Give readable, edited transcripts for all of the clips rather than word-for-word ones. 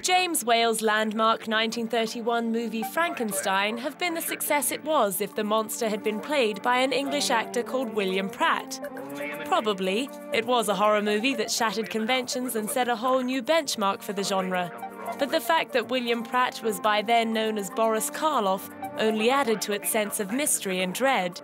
James Whale's landmark 1931 movie Frankenstein have been the success it was if the monster had been played by an English actor called William Pratt. Probably, it was a horror movie that shattered conventions and set a whole new benchmark for the genre. But the fact that William Pratt was by then known as Boris Karloff only added to its sense of mystery and dread.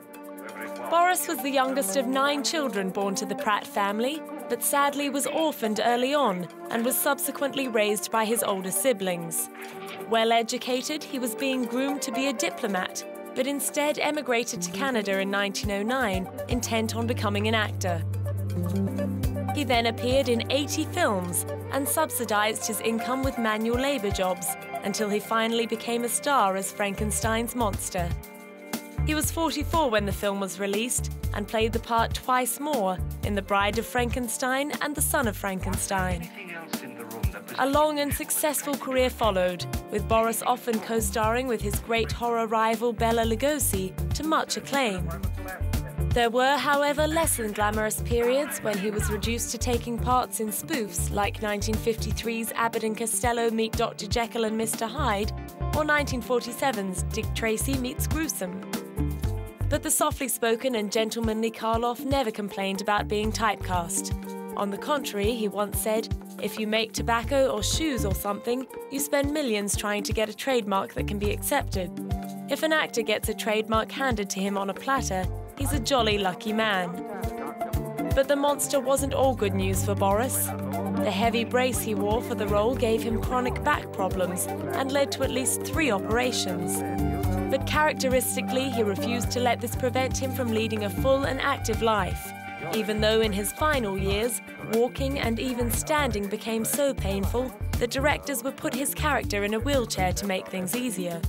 Boris was the youngest of 9 children born to the Pratt family, but sadly was orphaned early on and was subsequently raised by his older siblings. Well educated, he was being groomed to be a diplomat, but instead emigrated to Canada in 1909, intent on becoming an actor. He then appeared in 80 films and subsidized his income with manual labor jobs until he finally became a star as Frankenstein's monster. He was 44 when the film was released and played the part twice more in The Bride of Frankenstein and The Son of Frankenstein. A long and successful career followed, with Boris often co-starring with his great horror rival Bela Lugosi to much acclaim. There were, however, less than glamorous periods when he was reduced to taking parts in spoofs like 1953's Abbott and Costello meet Dr. Jekyll and Mr. Hyde, or 1947's Dick Tracy meets Gruesome. But the softly spoken and gentlemanly Karloff never complained about being typecast. On the contrary, he once said, "If you make tobacco or shoes or something, you spend millions trying to get a trademark that can be accepted. If an actor gets a trademark handed to him on a platter, he's a jolly lucky man." But the monster wasn't all good news for Boris. The heavy brace he wore for the role gave him chronic back problems and led to at least 3 operations. But characteristically, he refused to let this prevent him from leading a full and active life, even though in his final years, walking and even standing became so painful that directors would put his character in a wheelchair to make things easier.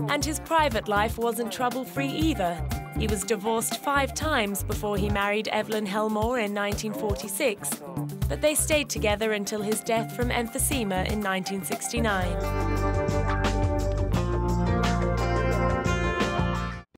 And his private life wasn't trouble-free either. He was divorced 5 times before he married Evelyn Helmore in 1946, but they stayed together until his death from emphysema in 1969.